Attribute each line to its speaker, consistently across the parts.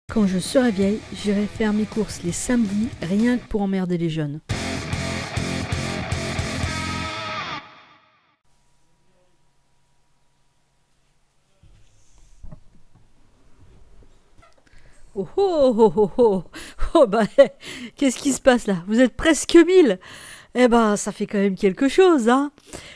Speaker 1: Quand je serai vieille, j'irai faire mes courses les samedis, rien que pour emmerder les jeunes. Oh oh oh oh oh oh bah qu'est-ce qui se passe là? Vous êtes presque 1000. Eh ben ça fait quand même quelque chose, hein.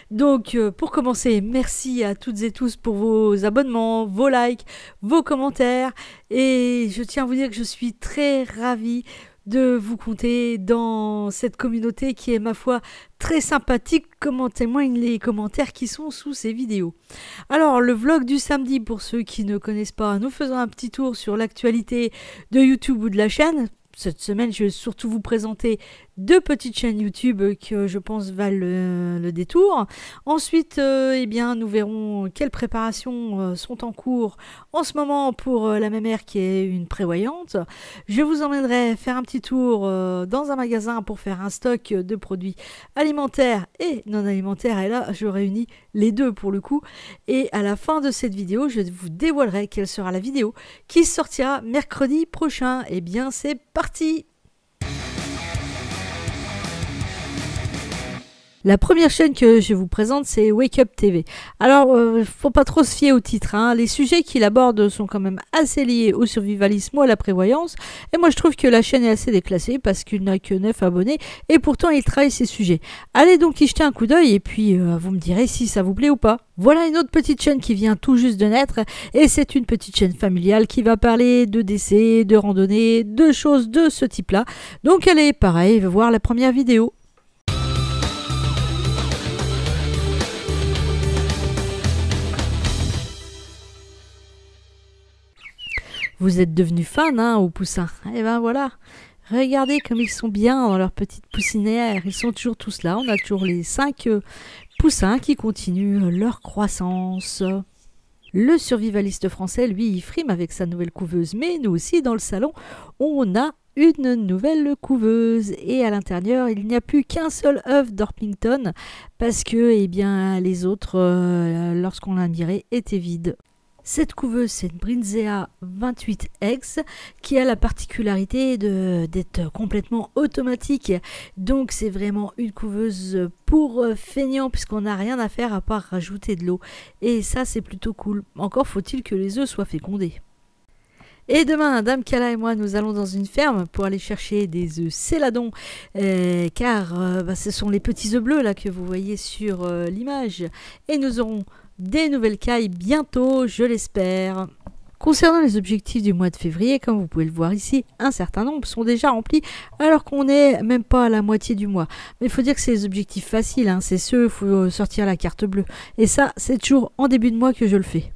Speaker 1: Donc pour commencer, merci à toutes et tous pour vos abonnements, vos likes, vos commentaires. Et je tiens à vous dire que je suis très ravie de vous compter dans cette communauté qui est, ma foi, très sympathique, comme en témoignent les commentaires qui sont sous ces vidéos. Alors, le vlog du samedi, pour ceux qui ne connaissent pas, nous faisons un petit tour sur l'actualité de YouTube ou de la chaîne. Cette semaine, je vais surtout vous présenter 2 petites chaînes YouTube que je pense valent le détour. Ensuite, eh bien, nous verrons quelles préparations sont en cours en ce moment pour la mémère qui est une prévoyante. Je vous emmènerai faire un petit tour dans un magasin pour faire un stock de produits alimentaires et non alimentaires. Et là, je réunis les deux pour le coup. Et à la fin de cette vidéo, je vous dévoilerai quelle sera la vidéo qui sortira mercredi prochain. Eh bien, c'est parti! La première chaîne que je vous présente, c'est Wake Up TV. Alors, faut pas trop se fier au titre, hein. Les sujets qu'il aborde sont quand même assez liés au survivalisme ou à la prévoyance. Et moi, je trouve que la chaîne est assez déclassée parce qu'il n'a que 9 abonnés. Et pourtant, il travaille ces sujets. Allez donc y jeter un coup d'œil et puis vous me direz si ça vous plaît ou pas. Voilà une autre petite chaîne qui vient tout juste de naître. Et c'est une petite chaîne familiale qui va parler de décès, de randonnée, de choses de ce type-là. Donc, allez, pareil, voir la première vidéo. Vous êtes devenus fans, hein, aux poussins. Et ben voilà, regardez comme ils sont bien dans leur petite poussinière. Ils sont toujours tous là. On a toujours les 5 poussins qui continuent leur croissance. Le survivaliste français, lui, il frime avec sa nouvelle couveuse. Mais nous aussi, dans le salon, on a une nouvelle couveuse. Et à l'intérieur, il n'y a plus qu'un seul œuf d'Orpington parce que, eh bien, les autres, lorsqu'on l'admirait, étaient vides. Cette couveuse, c'est une Brinzea 28X qui a la particularité d'être complètement automatique. Donc c'est vraiment une couveuse pour feignants puisqu'on n'a rien à faire à part rajouter de l'eau. Et ça, c'est plutôt cool. Encore faut-il que les œufs soient fécondés. Et demain, Dame Kala et moi, nous allons dans une ferme pour aller chercher des œufs céladons, car ce sont les petits œufs bleus là que vous voyez sur l'image. Et nous aurons des nouvelles cailles bientôt, je l'espère. Concernant les objectifs du mois de février, comme vous pouvez le voir ici, un certain nombre sont déjà remplis alors qu'on n'est même pas à la moitié du mois. Mais il faut dire que c'est les objectifs faciles, hein, c'est ceux où il faut sortir la carte bleue. Et ça, c'est toujours en début de mois que je le fais.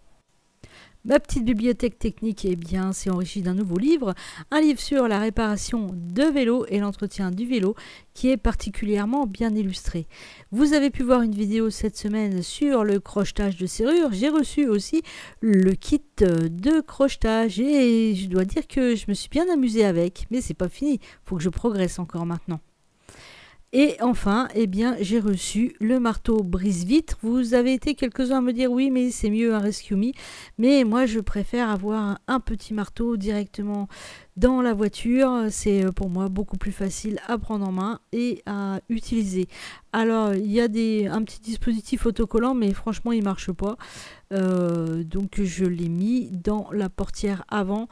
Speaker 1: Ma petite bibliothèque technique, eh bien, c'est enrichi d'un nouveau livre, un livre sur la réparation de vélo et l'entretien du vélo, qui est particulièrement bien illustré. Vous avez pu voir une vidéo cette semaine sur le crochetage de serrure. J'ai reçu aussi le kit de crochetage et je dois dire que je me suis bien amusée avec, mais c'est pas fini, il faut que je progresse encore maintenant. Et enfin, eh bien, j'ai reçu le marteau brise-vitre. Vous avez été quelques-uns à me dire oui, mais c'est mieux un Rescue Me. Mais moi, je préfère avoir un petit marteau directement dans la voiture. C'est pour moi beaucoup plus facile à prendre en main et à utiliser. Alors, il y a un petit dispositif autocollant, mais franchement, il ne marche pas. Donc, je l'ai mis dans la portière avant.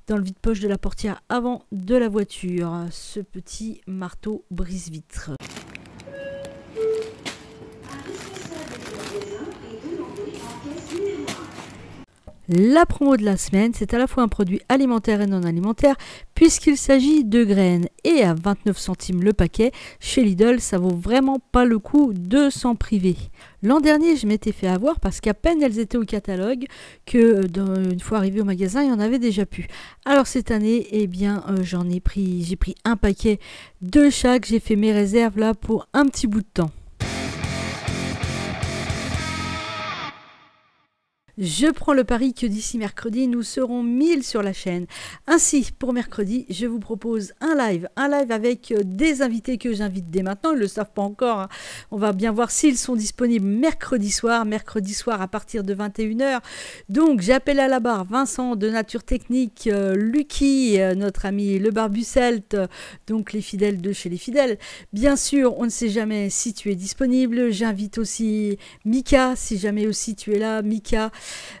Speaker 1: Dans le vide-poche de la portière avant de la voiture, ce petit marteau brise-vitre. La promo de la semaine, c'est à la fois un produit alimentaire et non alimentaire puisqu'il s'agit de graines et à 29 centimes le paquet. Chez Lidl, ça vaut vraiment pas le coup de s'en priver. L'an dernier, je m'étais fait avoir parce qu'à peine elles étaient au catalogue que une fois arrivé au magasin, il y en avait déjà plus. Alors cette année, eh bien, j'ai pris un paquet de chaque. J'ai fait mes réserves là pour un petit bout de temps. Je prends le pari que d'ici mercredi, nous serons 1000 sur la chaîne. Ainsi, pour mercredi, je vous propose un live avec des invités que j'invite dès maintenant. Ils ne le savent pas encore, hein. On va bien voir s'ils sont disponibles mercredi soir à partir de 21h. Donc, j'appelle à la barre Vincent de Nature Technique, Lucky, notre ami le Barbu Celte, donc les fidèles de chez les fidèles. Bien sûr, on ne sait jamais si tu es disponible. J'invite aussi Mika, si jamais aussi tu es là, Mika,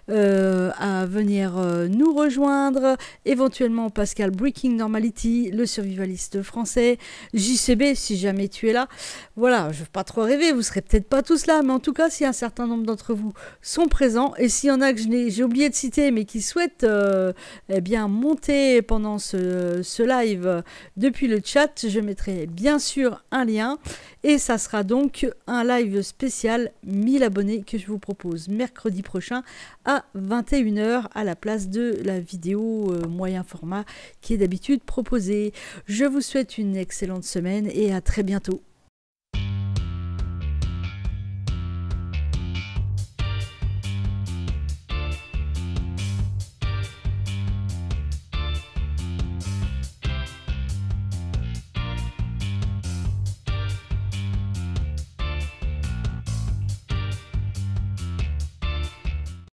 Speaker 1: à venir nous rejoindre. Éventuellement Pascal Breaking Normality, le survivaliste français. JCB, si jamais tu es là. Voilà, je ne veux pas trop rêver, vous ne serez peut-être pas tous là, mais en tout cas, si un certain nombre d'entre vous sont présents, et s'il y en a que j'ai oublié de citer, mais qui souhaitent eh bien, monter pendant ce live depuis le chat, je mettrai bien sûr un lien, et ça sera donc un live spécial 1000 abonnés que je vous propose mercredi prochain à 21h à la place de la vidéo moyen format qui est d'habitude proposée. Je vous souhaite une excellente semaine et à très bientôt.